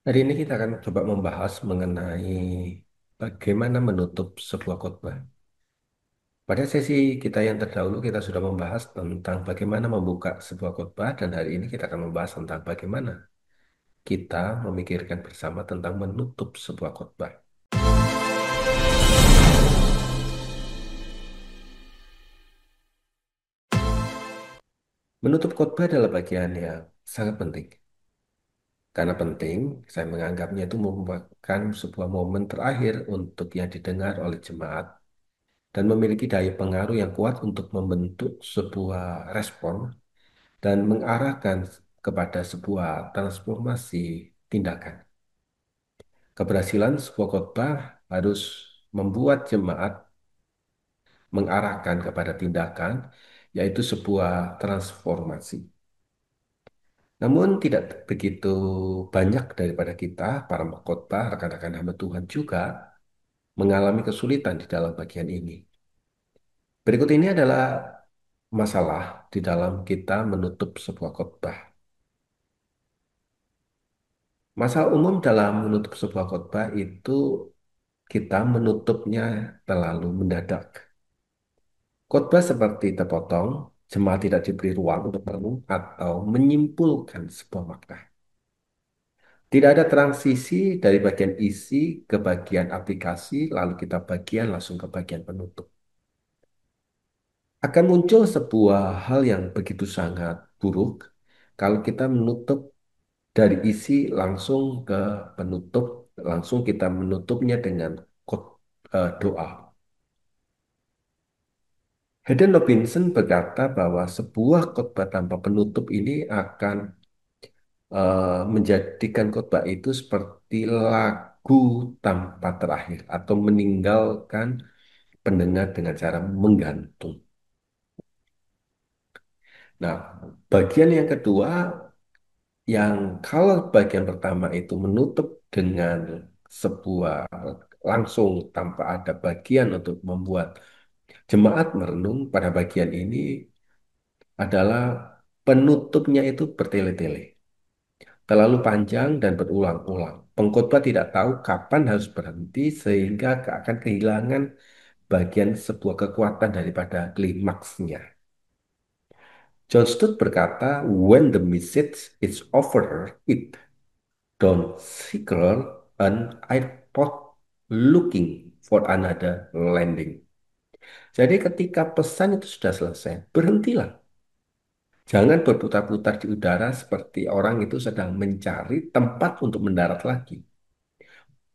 Hari ini kita akan coba membahas mengenai bagaimana menutup sebuah khotbah. Pada sesi kita yang terdahulu kita sudah membahas tentang bagaimana membuka sebuah khotbah dan hari ini kita akan membahas tentang bagaimana kita memikirkan bersama tentang menutup sebuah khotbah. Menutup khotbah adalah bagian yang sangat penting. Karena penting, saya menganggapnya itu merupakan sebuah momen terakhir untuk yang didengar oleh jemaat dan memiliki daya pengaruh yang kuat untuk membentuk sebuah respon dan mengarahkan kepada sebuah transformasi tindakan. Keberhasilan sebuah khotbah harus membuat jemaat mengarahkan kepada tindakan, yaitu sebuah transformasi. Namun tidak begitu banyak daripada kita, para pengkhotbah, rekan-rekan hamba Tuhan juga mengalami kesulitan di dalam bagian ini. Berikut ini adalah masalah di dalam kita menutup sebuah khotbah. Masalah umum dalam menutup sebuah khotbah itu kita menutupnya terlalu mendadak. Khotbah seperti terpotong, jemaat tidak diberi ruang untuk merenung atau menyimpulkan sebuah makna. Tidak ada transisi dari bagian isi ke bagian aplikasi, lalu kita bagian langsung ke bagian penutup. Akan muncul sebuah hal yang begitu sangat buruk kalau kita menutup dari isi langsung ke penutup, langsung kita menutupnya dengan doa. Hayden Robinson berkata bahwa sebuah khotbah tanpa penutup ini akan menjadikan khotbah itu seperti lagu tanpa terakhir atau meninggalkan pendengar dengan cara menggantung. Nah, bagian yang kedua yang kalau bagian pertama itu menutup dengan sebuah langsung tanpa ada bagian untuk membuat jemaat merenung pada bagian ini adalah penutupnya itu bertele-tele, terlalu panjang dan berulang-ulang. Pengkhotbah tidak tahu kapan harus berhenti sehingga akan kehilangan bagian sebuah kekuatan daripada klimaksnya. John Stott berkata, "When the message is over, it don't circle an airport looking for another landing." Jadi ketika pesan itu sudah selesai, berhentilah. Jangan berputar-putar di udara seperti orang itu sedang mencari tempat untuk mendarat lagi.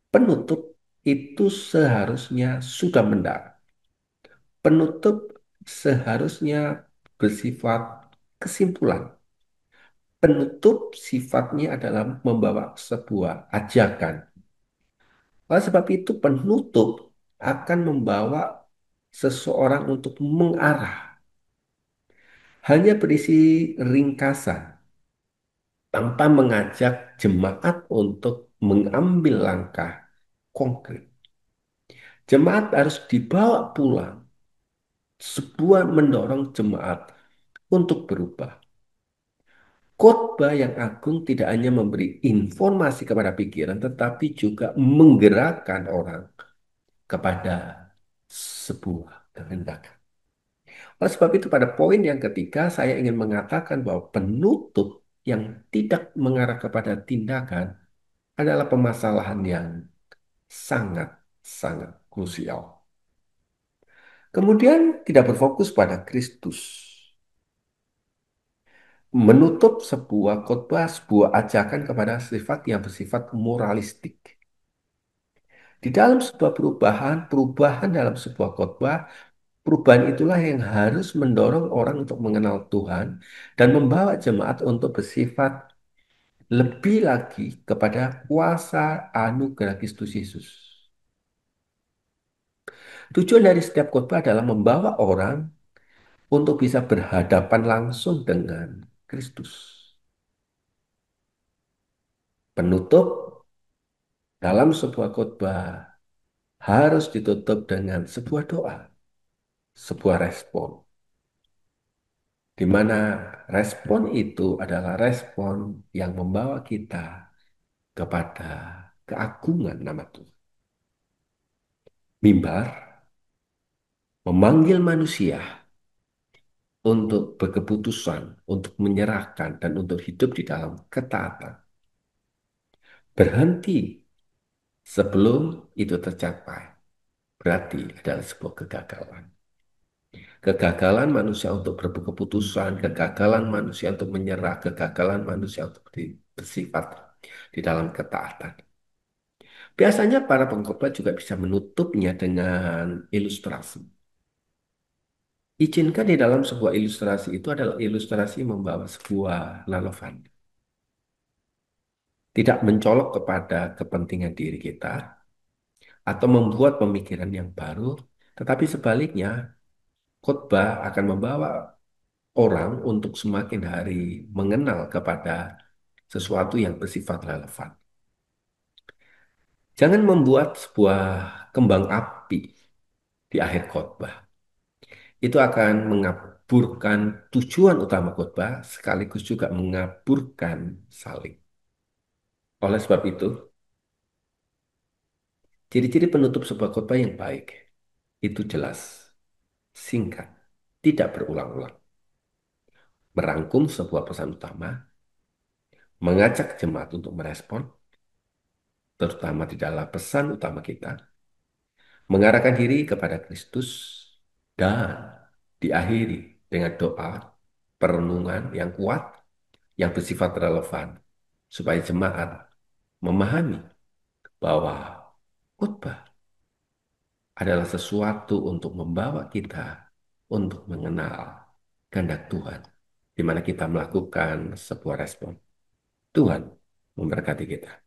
Penutup itu seharusnya sudah mendarat. Penutup seharusnya bersifat kesimpulan. Penutup sifatnya adalah membawa sebuah ajakan. Oleh sebab itu penutup akan membawa seseorang untuk mengarah. Hanya berisi ringkasan tanpa mengajak jemaat untuk mengambil langkah konkret. Jemaat harus dibawa pulang, sebuah mendorong jemaat untuk berubah. Khotbah yang agung tidak hanya memberi informasi kepada pikiran, tetapi juga menggerakkan orang kepada sebuah kehendak. Oleh sebab itu, pada poin yang ketiga, saya ingin mengatakan bahwa penutup yang tidak mengarah kepada tindakan adalah permasalahan yang sangat-sangat krusial. Kemudian, tidak berfokus pada Kristus. Menutup sebuah khotbah, sebuah ajakan kepada sifat yang bersifat moralistik. Di dalam sebuah perubahan, perubahan dalam sebuah khotbah, perubahan itulah yang harus mendorong orang untuk mengenal Tuhan dan membawa jemaat untuk bersifat lebih lagi kepada kuasa anugerah Kristus Yesus. Tujuan dari setiap khotbah adalah membawa orang untuk bisa berhadapan langsung dengan Kristus. Penutup dalam sebuah khotbah harus ditutup dengan sebuah doa, sebuah respon, di mana respon itu adalah respon yang membawa kita kepada keagungan nama Tuhan. Mimbar memanggil manusia untuk berkeputusan, untuk menyerahkan, dan untuk hidup di dalam ketaatan. Berhenti sebelum itu tercapai, berarti adalah sebuah kegagalan. Kegagalan manusia untuk berkeputusan, kegagalan manusia untuk menyerah, kegagalan manusia untuk bersifat di dalam ketaatan. Biasanya para pengkhotbah juga bisa menutupnya dengan ilustrasi. Izinkan di dalam sebuah ilustrasi itu adalah ilustrasi membawa sebuah relevan. Tidak mencolok kepada kepentingan diri kita atau membuat pemikiran yang baru, tetapi sebaliknya khotbah akan membawa orang untuk semakin hari mengenal kepada sesuatu yang bersifat relevan. Jangan membuat sebuah kembang api di akhir khotbah. Itu akan mengaburkan tujuan utama khotbah sekaligus juga mengaburkan salib. Oleh sebab itu, ciri-ciri penutup sebuah khotbah yang baik itu jelas, singkat, tidak berulang-ulang, merangkum sebuah pesan utama, mengajak jemaat untuk merespon, terutama di dalam pesan utama kita, mengarahkan diri kepada Kristus, dan diakhiri dengan doa, perenungan yang kuat, yang bersifat relevan, supaya jemaat memahami bahwa khotbah adalah sesuatu untuk membawa kita untuk mengenal kehendak Tuhan, di mana kita melakukan sebuah respon. Tuhan memberkati kita.